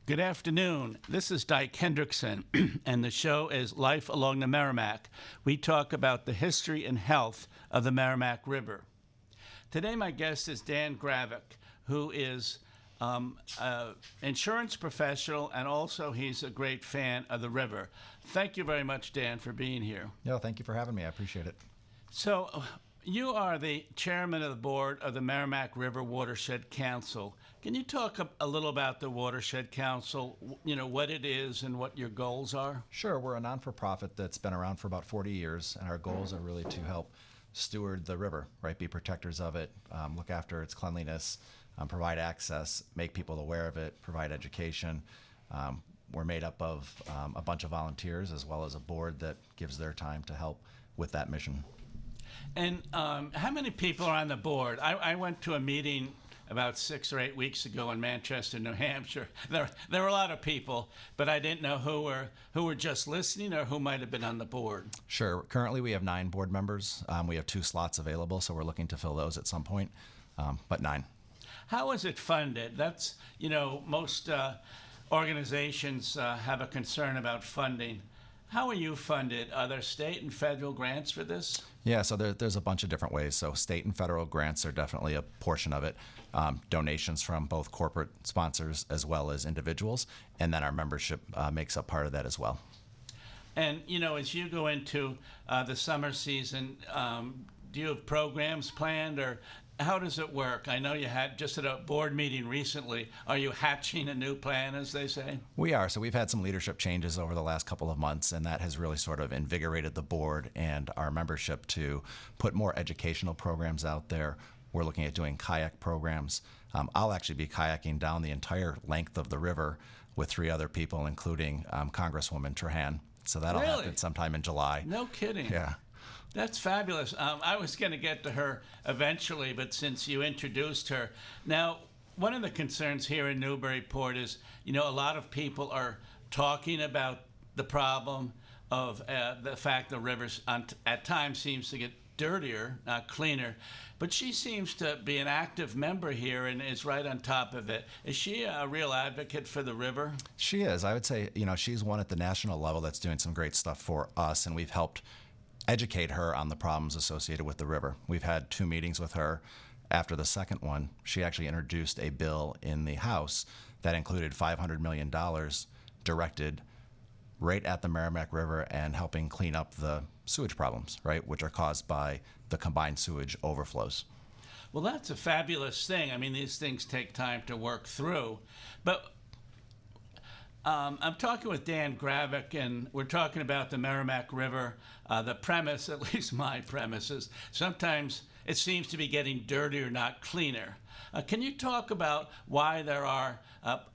Good afternoon. This is Dyke Hendrickson, and the show is Life Along the Merrimack. We talk about the history and health of the Merrimack River. Today, my guest is Dan Graovac, who is an insurance professional, and also he's a great fan of the river. Thank you very much, Dan, for being here. No, thank you for having me. I appreciate it. So, you are the chairman of the board of the Merrimack River Watershed Council. Can you talk a little about the Watershed Council, what it is and what your goals are? Sure. We're a non-for-profit that's been around for about 40 years, and our goals are really to help steward the river, right? Be protectors of it, look after its cleanliness, provide access, make people aware of it, provide education. We're made up of a bunch of volunteers as well as a board that gives their time to help with that mission. And how many people are on the board? I went to a meeting about 6 or 8 weeks ago in Manchester, New Hampshire. There were a lot of people, but I didn't know who were just listening or who might have been on the board. Sure. Currently, we have 9 board members. We have 2 slots available, so we're looking to fill those at some point, but 9. How is it funded? That's, most organizations have a concern about funding. How are you funded? Are there state and federal grants for this? Yeah, so there's a bunch of different ways. So state and federal grants are definitely a portion of it. Donations from both corporate sponsors as well as individuals, and then our membership makes up part of that as well. And, as you go into the summer season, do you have programs planned, or how does it work? I know you had just at a board meeting recently. Are you hatching a new plan, as they say? We are. So we've had some leadership changes over the last couple of months, and that has really sort of invigorated the board and our membership to put more educational programs out there. We're looking at doing kayak programs. I'll actually be kayaking down the entire length of the river with 3 other people, including Congresswoman Trahan. So that'll happen sometime in July. No kidding. Yeah. That's fabulous. I was going to get to her eventually, but since you introduced her. Now, one of the concerns here in Newburyport is, a lot of people are talking about the problem of the fact the river at times seems to get dirtier, not cleaner. But she seems to be an active member here and is right on top of it. Is she a real advocate for the river? She is. I would say, she's one at the national level that's doing some great stuff for us, and we've helped educate her on the problems associated with the river. We've had 2 meetings with her. After the second one, she actually introduced a bill in the House that included $500 million directed right at the Merrimack River and helping clean up the sewage problems, right, which are caused by the combined sewage overflows. Well, that's a fabulous thing. I mean, these things take time to work through. But I'm talking with Dan Graovac, and we're talking about the Merrimack River. The premise, at least my premise, is sometimes it seems to be getting dirtier, not cleaner. Can you talk about why there are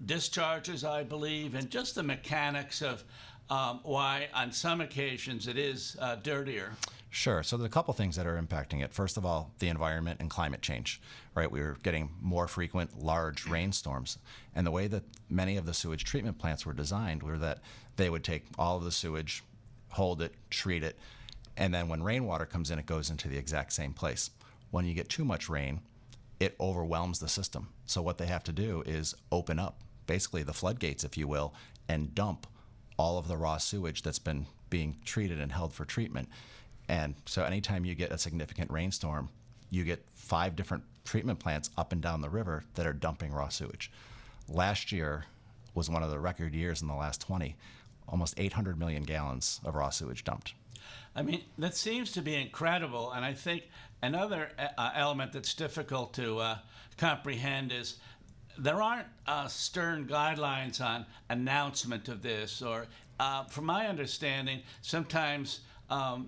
discharges, I believe, and just the mechanics of why on some occasions it is dirtier? Sure. So there's a couple things that are impacting it. First of all, the environment and climate change, right? We're getting more frequent large rainstorms. And the way that many of the sewage treatment plants were designed were that they would take all of the sewage, hold it, treat it, and then when rainwater comes in, it goes into the exact same place. When you get too much rain, it overwhelms the system. So what they have to do is open up, basically the floodgates, if you will, and dump all of the raw sewage that's been being treated and held for treatment. And so anytime you get a significant rainstorm, you get 5 different treatment plants up and down the river that are dumping raw sewage. Last year was one of the record years in the last 20, almost 800 million gallons of raw sewage dumped. I mean, that seems to be incredible. And I think another element that's difficult to comprehend is there aren't stern guidelines on announcement of this, or from my understanding, sometimes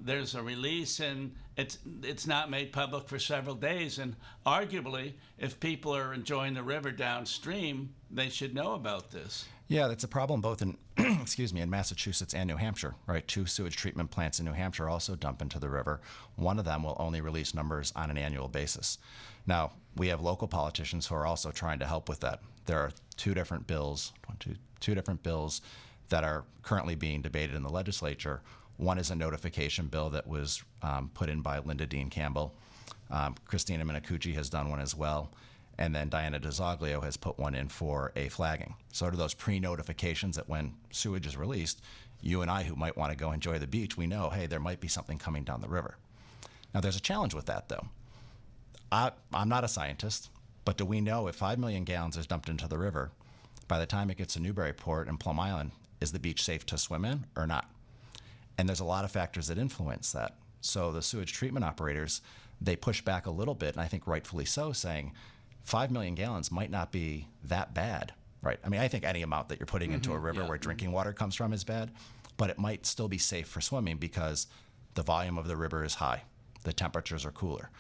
there's a release and it's not made public for several days, and arguably if people are enjoying the river downstream, they should know about this. Yeah, that's a problem both in in Massachusetts and New Hampshire, right? 2 sewage treatment plants in New Hampshire also dump into the river. One of them will only release numbers on an annual basis. Now, we have local politicians who are also trying to help with that. There are 2 different bills, two different bills that are currently being debated in the legislature. One is a notification bill that was put in by Linda Dean Campbell. Christina Minacucci has done one as well. and then Diana DeZoglio has put one in for a flagging. So are those pre-notifications that when sewage is released, you and I who might want to go enjoy the beach, we know, hey, there might be something coming down the river. Now, there's a challenge with that, though. I'm not a scientist, but do we know if 5 million gallons is dumped into the river, by the time it gets to Newburyport and Plum Island, is the beach safe to swim in or not? And there's a lot of factors that influence that. So the sewage treatment operators, they push back a little bit, and I think rightfully so, saying 5 million gallons might not be that bad, right? I mean, I think any amount that you're putting into a river where drinking water comes from is bad, but it might still be safe for swimming because the volume of the river is high. The temperatures are cooler.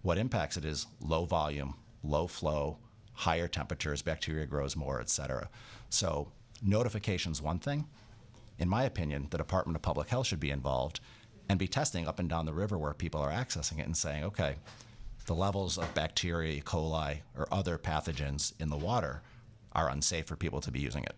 What impacts it is low volume, low flow, higher temperatures, bacteria grows more, et cetera. So notification's one thing. In my opinion, the Department of Public Health should be involved and be testing up and down the river where people are accessing it and saying, okay, the levels of bacteria, E. coli, or other pathogens in the water are unsafe for people to be using it.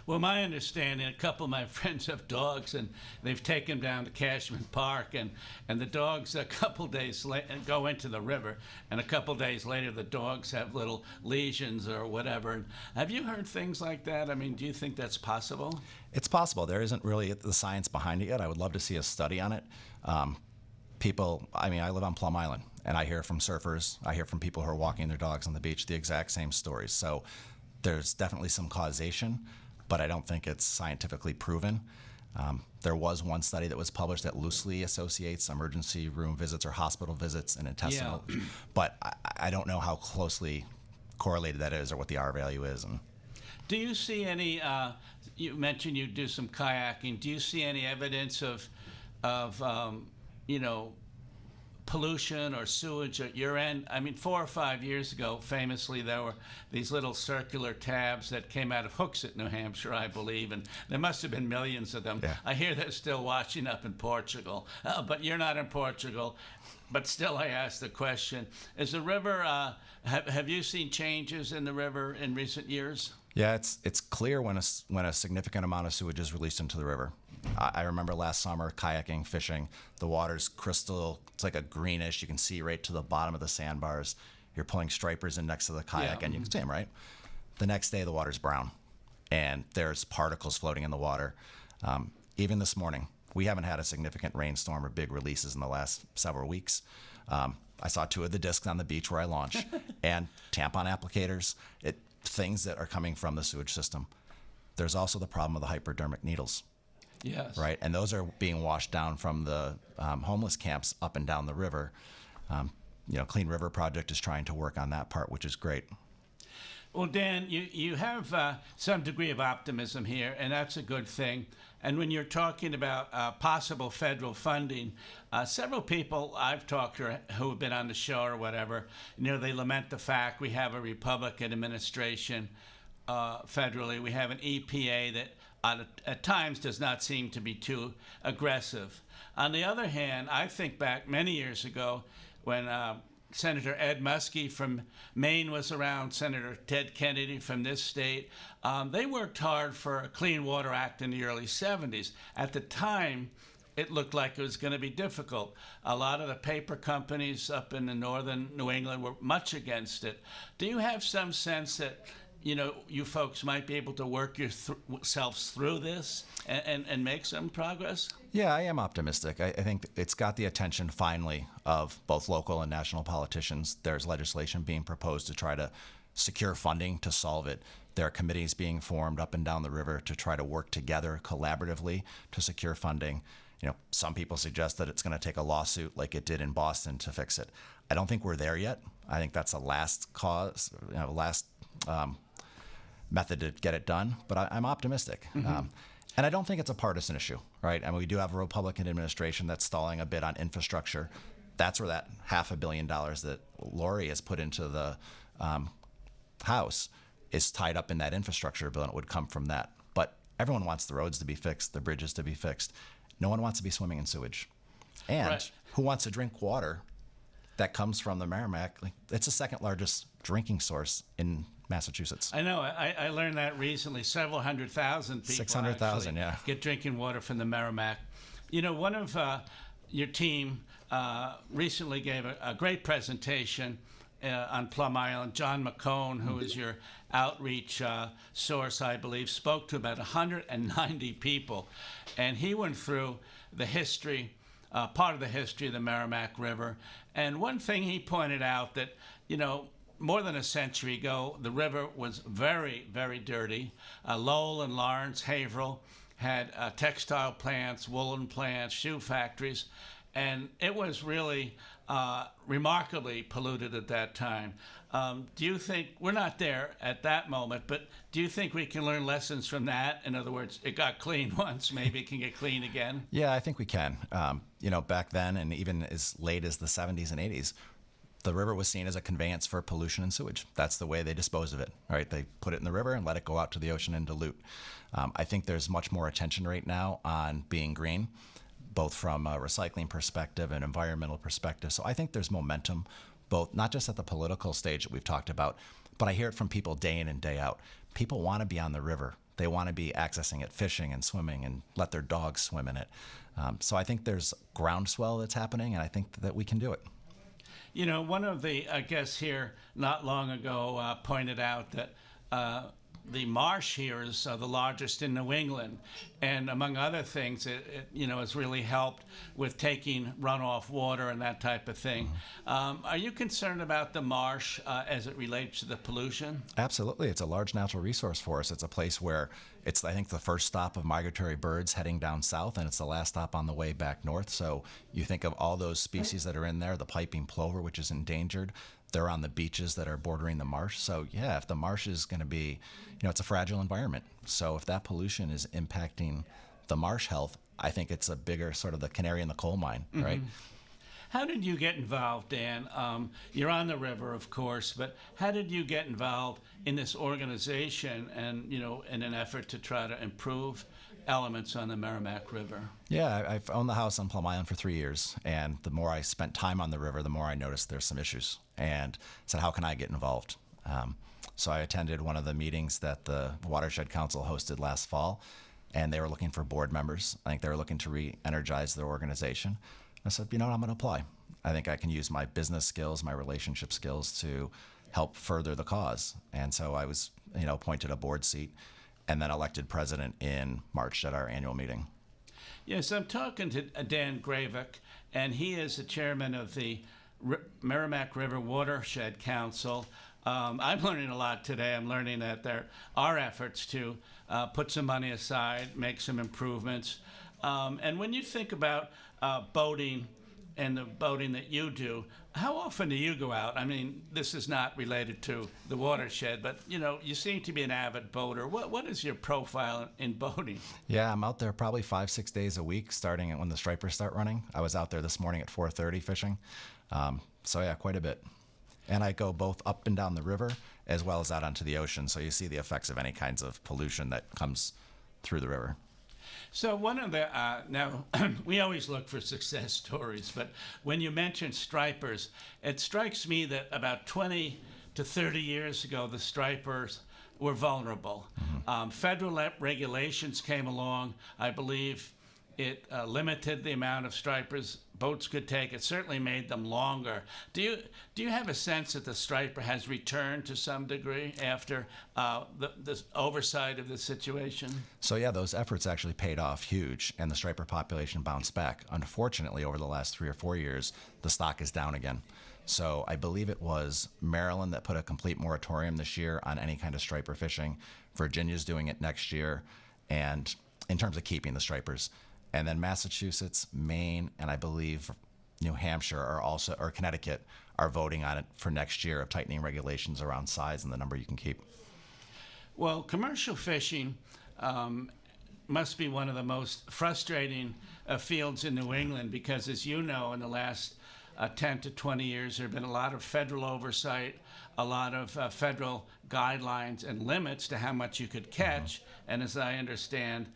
Well, my understanding, a couple of my friends have dogs, and they've taken them down to Cashman Park, and the dogs a couple days later go into the river, and a couple days later the dogs have little lesions or whatever. Have you heard things like that? I mean, do you think that's possible? It's possible. There isn't really the science behind it yet. I would love to see a study on it. I live on Plum Island, and I hear from surfers, I hear from people who are walking their dogs on the beach, the exact same stories. So there's definitely some causation, but I don't think it's scientifically proven. There was one study that was published that loosely associates emergency room visits or hospital visits and intestinal, but I don't know how closely correlated that is or what the R value is. And do you see any, you mentioned you do some kayaking, do you see any evidence of pollution or sewage at your end? I mean, 4 or 5 years ago, famously, there were these little circular tabs that came out of Hooksett, New Hampshire, I believe, and there must have been millions of them. Yeah. I hear they're still washing up in Portugal, but you're not in Portugal. But still, I ask the question, is the river, have you seen changes in the river in recent years? Yeah, it's clear when a significant amount of sewage is released into the river. I remember last summer kayaking, fishing. The water's crystal. It's like a greenish. You can see right to the bottom of the sandbars. You're pulling stripers in next to the kayak, and you can see them, right? The next day, the water's brown, and there's particles floating in the water. Even this morning, we haven't had a significant rainstorm or big releases in the last several weeks. I saw 2 of the discs on the beach where I launched, and tampon applicators, things that are coming from the sewage system. There's also the problem of the hypodermic needles. Yes. Right, and those are being washed down from the homeless camps up and down the river. Clean River Project is trying to work on that part, which is great. Well, Dan, you have some degree of optimism here, and that's a good thing. And when you're talking about possible federal funding, several people I've talked to who have been on the show or whatever, they lament the fact we have a Republican administration federally. We have an EPA that at times does not seem to be too aggressive. On the other hand, I think back many years ago when Senator Ed Muskie from Maine was around, Senator Ted Kennedy from this state. They worked hard for a Clean Water Act in the early 70s. At the time, it looked like it was going to be difficult. A lot of the paper companies up in the northern New England were much against it. Do you have some sense that you folks might be able to work yourselves through this and make some progress? Yeah, I am optimistic. I think it's got the attention finally of both local and national politicians. There's legislation being proposed to try to secure funding to solve it. There are committees being formed up and down the river to try to work together collaboratively to secure funding. Some people suggest that it's going to take a lawsuit like it did in Boston to fix it. I don't think we're there yet. I think that's a last method to get it done, but I'm optimistic. Mm-hmm. And I don't think it's a partisan issue, right? I mean, we do have a Republican administration that's stalling a bit on infrastructure. That's where that $500 million that Lori has put into the House is tied up in that infrastructure bill, and it would come from that. But everyone wants the roads to be fixed, the bridges to be fixed. No one wants to be swimming in sewage. And right. Who wants to drink water that comes from the Merrimack? It's the second largest drinking source in Massachusetts. I know. I learned that recently. Several 100,000 people 600,000, yeah. get drinking water from the Merrimack. One of your team recently gave a great presentation on Plum Island, John McCone, who is your outreach source, I believe, spoke to about 190 people. And he went through the history, part of the history of the Merrimack River. And one thing he pointed out that, more than a century ago, the river was very, very dirty. Lowell and Lawrence, Haverhill had textile plants, woolen plants, shoe factories, and it was really remarkably polluted at that time. Do you think, we're not there at that moment, but do you think we can learn lessons from that? In other words, it got clean once, maybe it can get clean again? Yeah, I think we can. Back then, and even as late as the 70s and 80s, the river was seen as a conveyance for pollution and sewage. That's the way they dispose of it, right? They put it in the river and let it go out to the ocean and dilute. I think there's much more attention right now on being green, both from a recycling perspective and environmental perspective. So I think there's momentum, both not just at the political stage that we've talked about, but I hear it from people day in and day out. People want to be on the river. They want to be accessing it, fishing and swimming, and let their dogs swim in it. So I think there's groundswell that's happening, and I think that we can do it. One of the guests here not long ago pointed out that the Marsh here is the largest in New England, and among other things, it has really helped with taking runoff water and that type of thing. Are you concerned about the Marsh as it relates to the pollution? Absolutely. It's a large natural resource for us. It's a place where it's, I think, the first stop of migratory birds heading down south, and it's the last stop on the way back north. So you think of all those species that are in there, the piping plover, which is endangered. They're on the beaches that are bordering the marsh. So yeah, if the marsh is going to be, it's a fragile environment. So if that pollution is impacting the marsh health, I think it's a bigger sort of the canary in the coal mine, right? How did you get involved, Dan? You're on the river, of course, but how did you get involved in this organization and, in an effort to try to improve elements on the Merrimack River? Yeah, I've owned the house on Plum Island for 3 years, and the more I spent time on the river, the more I noticed there's some issues, and said, how can I get involved? So I attended one of the meetings that the Watershed Council hosted last fall, and they were looking for board members. I think they were looking to re-energize their organization. I said, I'm going to apply. I think I can use my business skills, my relationship skills to help further the cause. And so I was, appointed a board seat and then elected president in March at our annual meeting. Yes, I'm talking to Dan Graovac, and he is the chairman of the Merrimack River Watershed Council. I'm learning a lot today. I'm learning that there are efforts to put some money aside, make some improvements. And when you think about boating and the boating that you do, how often do you go out? I mean, this is not related to the watershed, but you seem to be an avid boater. What is your profile in boating? Yeah, I'm out there probably 5-6 days a week, starting when the stripers start running. I was out there this morning at 4:30 fishing. So yeah, quite a bit. And I go both up and down the river as well as out onto the ocean. So you see the effects of any kinds of pollution that comes through the river. So one of the, now we always look for success stories, but when you mention stripers, it strikes me that about 20 to 30 years ago, the stripers were vulnerable. Federal regulations came along. I believe it limited the amount of stripers boats could take. It certainly made them longer. Do you have a sense that the striper has returned to some degree after the oversight of the situation? So yeah, those efforts actually paid off huge, and the striper population bounced back. Unfortunately, over the last 3 or 4 years, the stock is down again. So I believe it was Maryland that put a complete moratorium this year on any kind of striper fishing. Virginia's doing it next year, and in terms of keeping the stripers. And then Massachusetts, Maine, and I believe New Hampshire or Connecticut are voting on it for next year of tightening regulations around size and the number you can keep. Well, commercial fishing must be one of the most frustrating fields in New England because, as you know, in the last 10 to 20 years, there have been a lot of federal oversight, a lot of federal guidelines and limits to how much you could catch. And as I understand,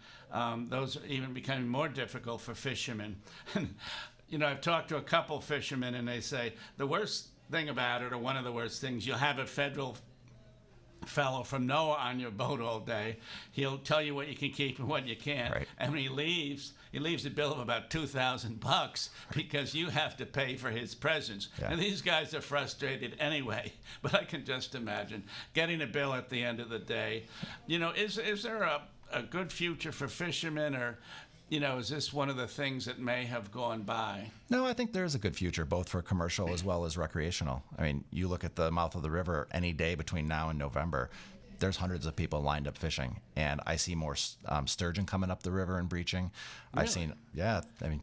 those are even becoming more difficult for fishermen. I've talked to a couple fishermen, and they say the worst thing about it, or one of the worst things, you'll have a federal fellow from Noah on your boat all day. He'll tell you what you can keep and what you can't. Right. And when he leaves a bill of about $2,000 because you have to pay for his presence. Yeah. And these guys are frustrated anyway. But I can just imagine getting a bill at the end of the day. Is there a good future for fishermen, or is this one of the things that may have gone by? No, I think there's a good future, both for commercial as well as recreational. I mean, you look at the mouth of the river any day between now and November, there's hundreds of people lined up fishing. And I see more sturgeon coming up the river and breaching. Really? I've seen, yeah, I mean.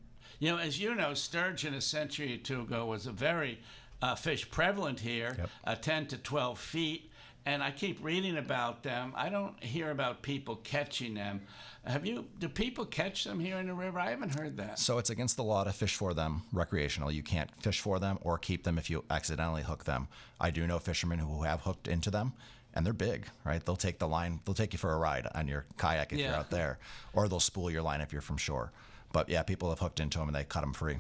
As you know, sturgeon a century or two ago was a very fish prevalent here, Yep. 10 to 12 feet. And I keep reading about them. I don't hear about people catching them. Do people catch them here in the river? I haven't heard that. So it's against the law to fish for them recreational. You can't fish for them or keep them if you accidentally hook them. I do know fishermen who have hooked into them, and they're big, right? They'll take the line, they'll take you for a ride on your kayak if you're out there, or they'll spool your line if you're from shore. But yeah, people have hooked into them and they cut them free.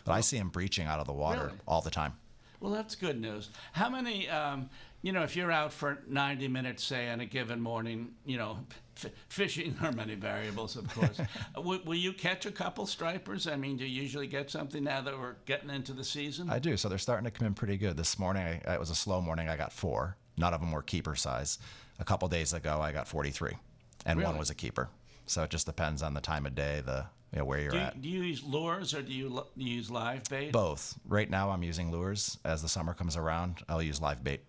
But I see them breaching out of the water Really? all the time. Well, that's good news. How many, if you're out for 90 minutes, say, on a given morning, fishing, there are many variables, of course. Will you catch a couple stripers? I mean, do you usually get something now that we're getting into the season? I do. So they're starting to come in pretty good. This morning, it was a slow morning. I got 4. None of them were keeper size. A couple days ago, I got 43, and Really? one was a keeper. So it just depends on the time of day, where you're at. Do you use lures or do you use live bait? Both. Right now, I'm using lures. As the summer comes around, I'll use live bait.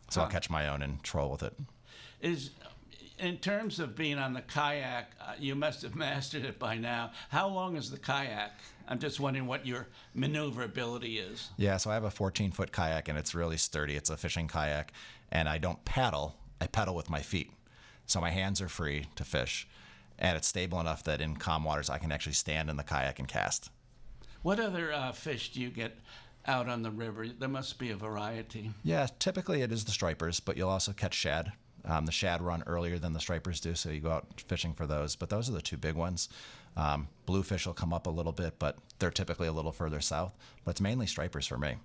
So I'll catch my own and troll with it. In terms of being on the kayak, you must have mastered it by now. How long is the kayak? I'm just wondering what your maneuverability is. Yeah, so I have a 14-foot kayak, and it's really sturdy. It's a fishing kayak, and I don't paddle. I pedal with my feet. So my hands are free to fish, and it's stable enough that in calm waters I can actually stand in the kayak and cast. What other fish do you get out on the river? There must be a variety. Yeah, typically it is the stripers, but you'll also catch shad. The shad run earlier than the stripers do, so you go out fishing for those. But those are the two big ones. Bluefish will come up a little bit, but they're typically a little further south. But it's mainly stripers for me.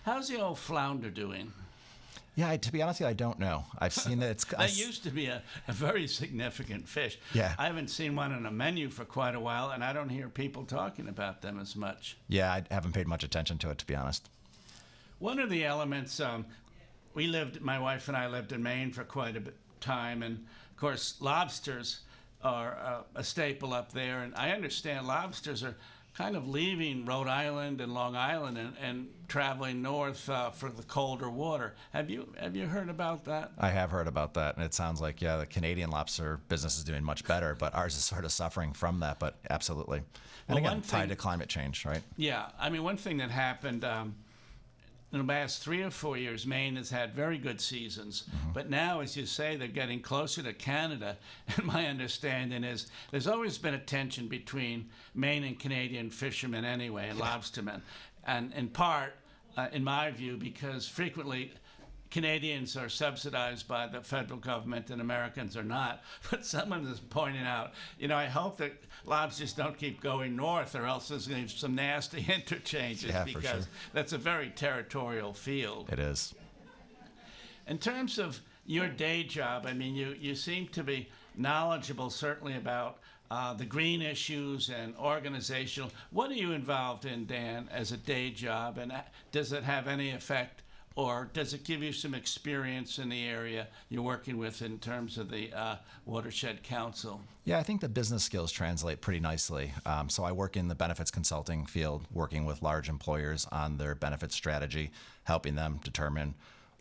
How's the old flounder doing? Yeah, to be honest with you, I don't know. I've seen that it's... That used to be a very significant fish. Yeah. I haven't seen one on a menu for quite a while, and I don't hear people talking about them as much. Yeah, I haven't paid much attention to it, to be honest. One of the elements, my wife and I lived in Maine for quite a bit of time, and of course lobsters are a staple up there, and I understand lobsters are kind of leaving Rhode Island and Long Island and traveling north for the colder water. Have you heard about that? I have heard about that, and it sounds like, yeah, the Canadian lobster business is doing much better, but ours is sort of suffering from that, but absolutely. And Well, again, tied to climate change, right? Yeah, I mean, one thing that happened in the last 3 or 4 years, Maine has had very good seasons. But now, as you say, they're getting closer to Canada. And my understanding is there's always been a tension between Maine and Canadian fishermen anyway, and lobstermen. And in part, in my view, because frequently Canadians are subsidized by the federal government and Americans are not. But someone is pointing out, I hope that lobsters don't keep going north, or else there's going to be some nasty interchanges, Yeah, for because sure. that's a very territorial field. It is. In terms of your day job, I mean, you seem to be knowledgeable certainly about the green issues and organizational. What are you involved in, Dan, as a day job, and does it have any effect, or does it give you some experience in the area you're working with in terms of the Watershed Council? Yeah, I think the business skills translate pretty nicely. So I work in the benefits consulting field, working with large employers on their benefits strategy, helping them determine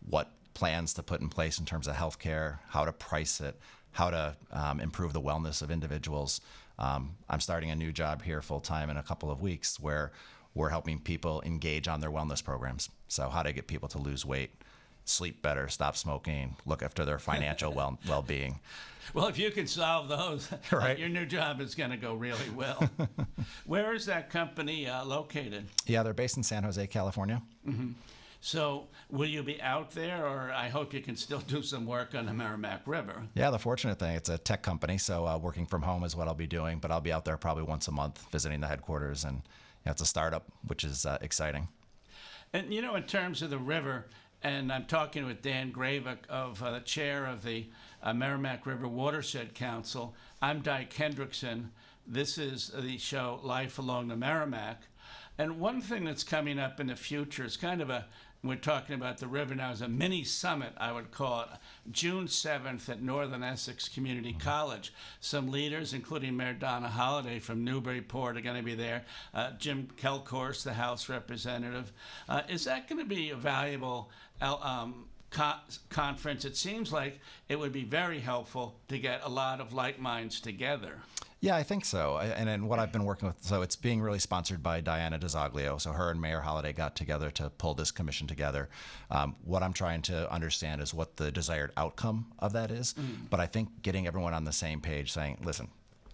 what plans to put in place in terms of healthcare, how to price it, how to improve the wellness of individuals. I'm starting a new job here full-time in a couple of weeks where we're helping people engage on their wellness programs. So how to get people to lose weight, sleep better, stop smoking, look after their financial well-being. Well, if you can solve those, Right. Your new job is going to go really well. Where is that company located? Yeah, they're based in San Jose, California. So will you be out there, or I hope you can still do some work on the Merrimack River? Yeah, the fortunate thing, it's a tech company, so working from home is what I'll be doing, but I'll be out there probably once a month visiting the headquarters, and it's a startup, which is exciting. And in terms of the river, And I'm talking with Dan Graovac, of the chair of the Merrimack River Watershed Council. I'm Dyke Hendrickson. This is the show Life Along the Merrimack. And one thing that's coming up in the future is kind of we're talking about the river now, is a mini summit, I would call it, June 7th at Northern Essex Community College. Some leaders, including Mayor Donna Holliday from Newburyport, are going to be there. Jim Kelcourse, the House representative. Is that going to be a valuable conference? It seems like it would be very helpful to get a lot of like minds together. Yeah, I think so. And what I've been working with, so it's being really sponsored by Diana DeZoglio. So her and Mayor Holliday got together to pull this commission together. What I'm trying to understand is what the desired outcome of that is. But I think getting everyone on the same page, saying, listen,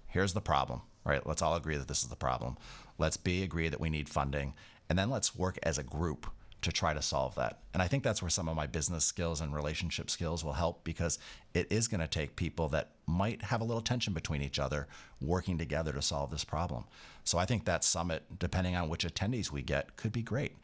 here's the problem, right? Let's all agree that this is the problem. Let's agree that we need funding. And then let's work as a group to try to solve that. And I think that's where some of my business skills and relationship skills will help, because it is going to take people that might have a little tension between each other working together to solve this problem. So I think that summit, depending on which attendees we get, could be great.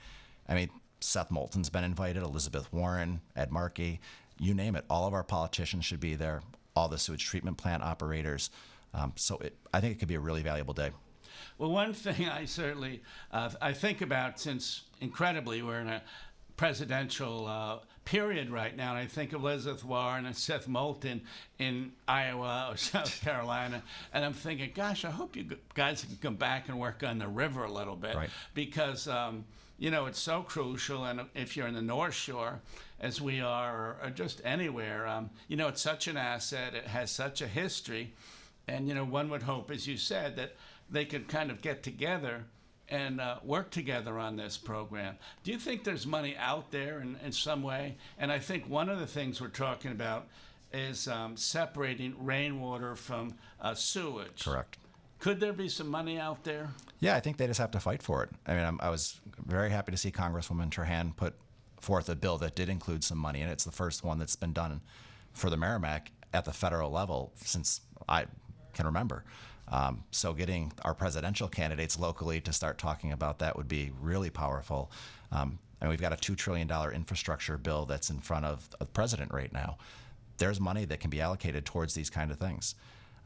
I mean, Seth Moulton's been invited, Elizabeth Warren, Ed Markey, you name it. All of our politicians should be there, all the sewage treatment plant operators. I think it could be a really valuable day. Well, one thing I certainly I think about, since incredibly we're in a presidential period right now, and I think of Elizabeth Warren and Seth Moulton in Iowa or South Carolina, and I'm thinking, gosh, I hope you guys can come back and work on the river a little bit, right? Because it's so crucial, and if you're in the North Shore, as we are, or just anywhere, it's such an asset. It has such a history, and one would hope, as you said, that they could kind of get together and work together on this program. Do you think there's money out there in some way? And I think one of the things we're talking about is separating rainwater from sewage. Correct. Could there be some money out there? Yeah, I think they just have to fight for it. I mean, I was very happy to see Congresswoman Trahan put forth a bill that did include some money, and it's the first one that's been done for the Merrimack at the federal level since I can remember. So getting our presidential candidates locally to start talking about that would be really powerful. And we've got a $2 trillion infrastructure bill that's in front of the president right now. There's money that can be allocated towards these kind of things.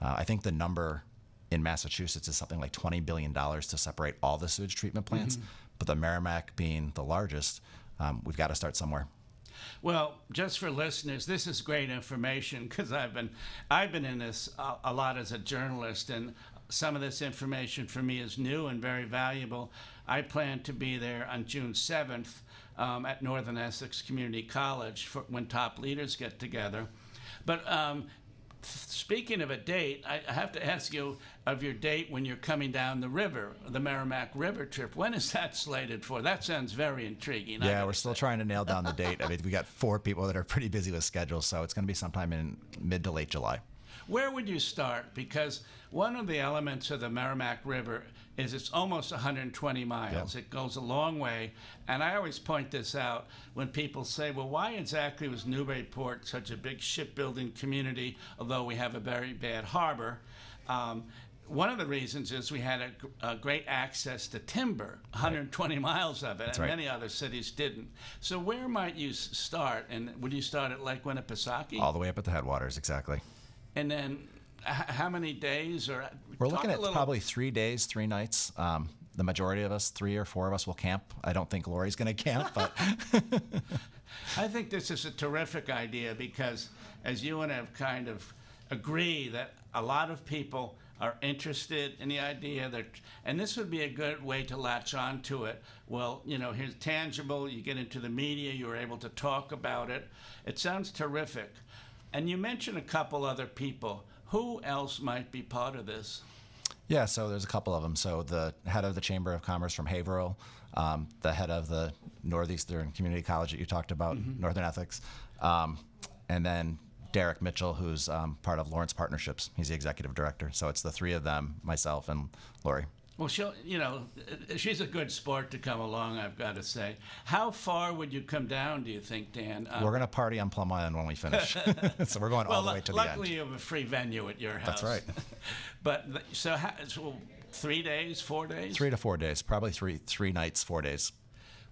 I think the number in Massachusetts is something like $20 billion to separate all the sewage treatment plants. But the Merrimack being the largest, we've got to start somewhere. Well, just for listeners, this is great information, because I've been in this a lot as a journalist, and some of this information for me is new and very valuable. I plan to be there on June 7th at Northern Essex Community College when top leaders get together. But speaking of a date, I have to ask you of your date when you're coming down the river, the Merrimack River trip. When is that slated for? That sounds very intriguing. Yeah, we're still trying to nail down the date. I mean, we got 4 people that are pretty busy with schedules, so it's going to be sometime in mid to late July. Where would you start? Because one of the elements of the Merrimack River is it's almost 120 miles. Yep. It goes a long way. And I always point this out when people say, well, why exactly was Newburyport such a big shipbuilding community, although we have a very bad harbor? One of the reasons is we had a great access to timber, 120 miles of it, and many other cities didn't. So where might you start? And would you start at Lake Winnipesaukee? All the way up at the headwaters, exactly. And then how many days? Or we're looking at probably 3 days, 3 nights. The majority of us, 3 or 4 of us, will camp. I don't think Lori's going to camp, but I think this is a terrific idea, because as you and I have kind of agree that a lot of people are interested in the idea that, and this would be a good way to latch on to it. Well, here's tangible, you get into the media, you're able to talk about it. It sounds terrific. And you mentioned a couple other people. Who else might be part of this? Yeah, so there's a couple of them. So the head of the Chamber of Commerce from Haverhill, the head of the Northeastern Community College that you talked about, Northern Ethics, and then Derek Mitchell, who's part of Lawrence Partnerships. He's the executive director. So it's the 3 of them, myself and Lori. Well, she's a good sport to come along, I've got to say. How far would you come down, do you think, Dan? We're going to party on Plum Island when we finish. So we're going all the way to the end. Luckily, you have a free venue at your house. That's right. But so 3 days, 4 days? 3 to 4 days, probably three nights, 4 days.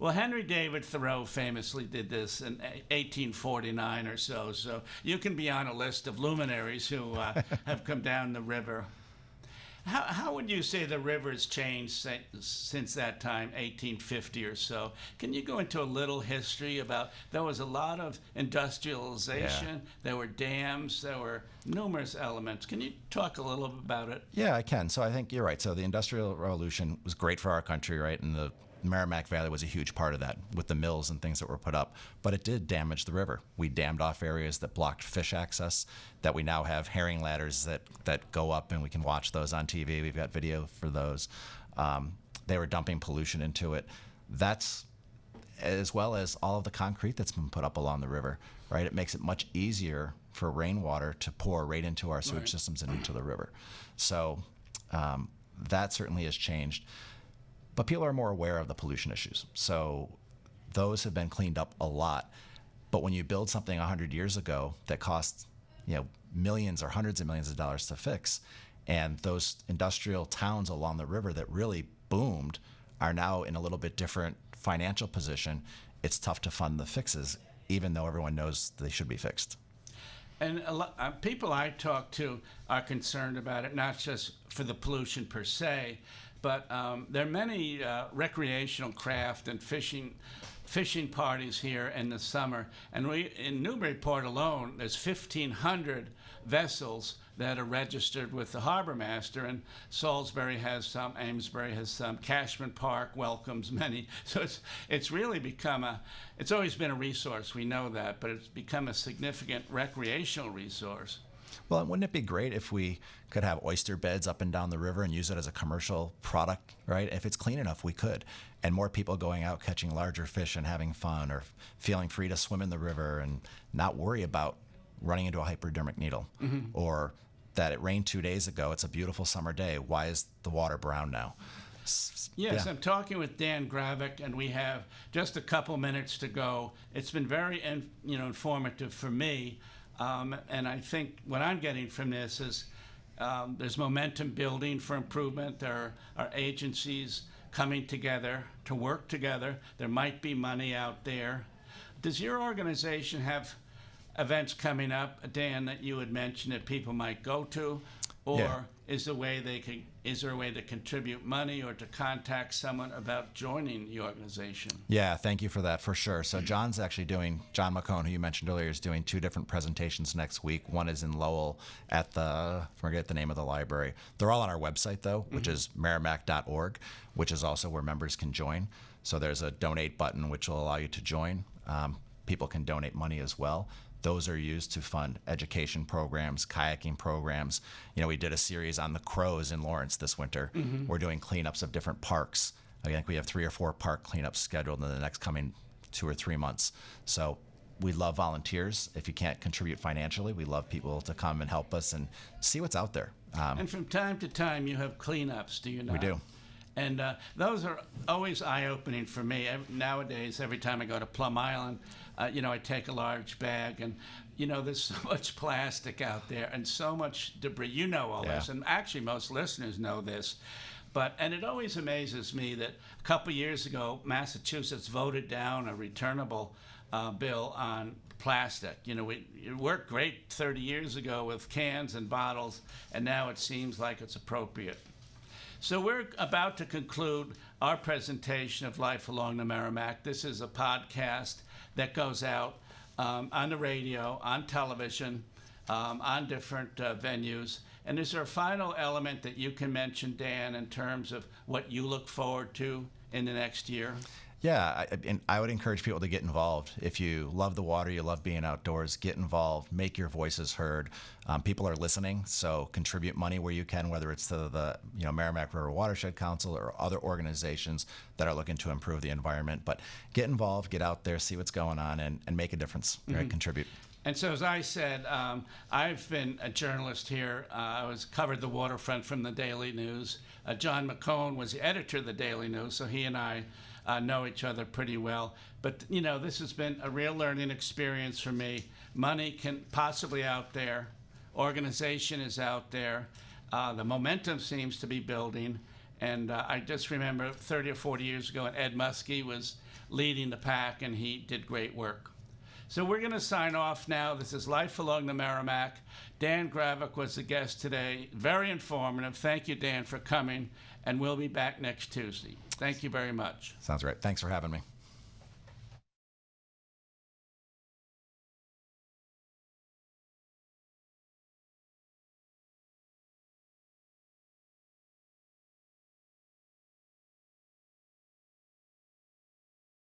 Well, Henry David Thoreau famously did this in 1849 or so. So you can be on a list of luminaries who have come down the river. How would you say the river's changed since that time, 1850 or so? Can you go into a little history about, there was a lot of industrialization, there were dams, there were numerous elements. Can you talk a little bit about it? Yeah, I can. So I think you're right. So the Industrial Revolution was great for our country, right? And the Merrimack Valley was a huge part of that with the mills and things that were put up, but it did damage the river. We dammed off areas that blocked fish access, that we now have herring ladders that go up, and we can watch those on TV. We've got video for those. They were dumping pollution into it. That's as well as all of the concrete that's been put up along the river, right? It makes it much easier for rainwater to pour right into our sewage systems and into the river. So that certainly has changed. But people are more aware of the pollution issues. So those have been cleaned up a lot. But when you build something 100 years ago that cost, millions or hundreds of millions of dollars to fix, and those industrial towns along the river that really boomed are now in a little bit different financial position, it's tough to fund the fixes, even though everyone knows they should be fixed. And a lot, people I talk to are concerned about it, not just for the pollution per se, but there are many recreational craft and fishing parties here in the summer. And in Newburyport alone, there's 1,500 vessels that are registered with the harbor master, and Salisbury has some, Amesbury has some, Cashman Park welcomes many. So it's really become it's always been a resource, we know that, but it's become a significant recreational resource. Well, and wouldn't it be great if we could have oyster beds up and down the river and use it as a commercial product, right? If it's clean enough, we could. And more people going out catching larger fish and having fun, or feeling free to swim in the river and not worry about running into a hypodermic needle. Or that it rained 2 days ago, it's a beautiful summer day, why is the water brown now? Yes, Yeah. I'm talking with Dan Graovac, and we have just a couple minutes to go. It's been very informative for me. And I think what I'm getting from this is there's momentum building for improvement. There are agencies coming together to work together. There might be money out there. Does your organization have events coming up, Dan, that you would mention that people might go to? Or Yeah. is there a way to contribute money or to contact someone about joining the organization? Yeah, thank you for that, for sure. So John's actually John McCone, who you mentioned earlier, is doing 2 different presentations next week. One is in Lowell at I forget the name of the library. They're all on our website, though, which is merrimack.org, which is also where members can join. So there's a donate button, which will allow you to join. People can donate money as well. Those are used to fund education programs, kayaking programs. We did a series on the crows in Lawrence this winter. We're doing cleanups of different parks. I think we have 3 or 4 park cleanups scheduled in the next coming 2 or 3 months. So we love volunteers. If you can't contribute financially, we love people to come and help us and see what's out there. And from time to time, you have cleanups, do you not? We do. And those are always eye-opening for me. Nowadays, every time I go to Plum Island, I take a large bag, and there's so much plastic out there and so much debris. You know all this, and actually most listeners know this. And it always amazes me that a couple years ago, Massachusetts voted down a returnable bill on plastic. It worked great 30 years ago with cans and bottles, and now it seems like it's appropriate. So we're about to conclude our presentation of Life Along the Merrimack. This is a podcast that goes out on the radio, on television, on different venues. And is there a final element that you can mention, Dan, in terms of what you look forward to in the next year? Yeah, I would encourage people to get involved. If you love the water, you love being outdoors, get involved, make your voices heard. People are listening, so contribute money where you can, whether it's to the Merrimack River Watershed Council or other organizations that are looking to improve the environment. But get involved, get out there, see what's going on, and make a difference, right? Contribute. And so, as I said, I've been a journalist here. I covered the waterfront from the Daily News. John McCone was the editor of the Daily News, so he and I know each other pretty well. But, this has been a real learning experience for me. Money can possibly out there. Organization is out there. The momentum seems to be building. And I just remember 30 or 40 years ago, and Ed Muskie was leading the pack, and he did great work. So we're going to sign off now. This is Life Along the Merrimack. Dan Graovac was the guest today. Very informative. Thank you, Dan, for coming, and we'll be back next Tuesday. Thank you very much. Sounds great. Thanks for having me.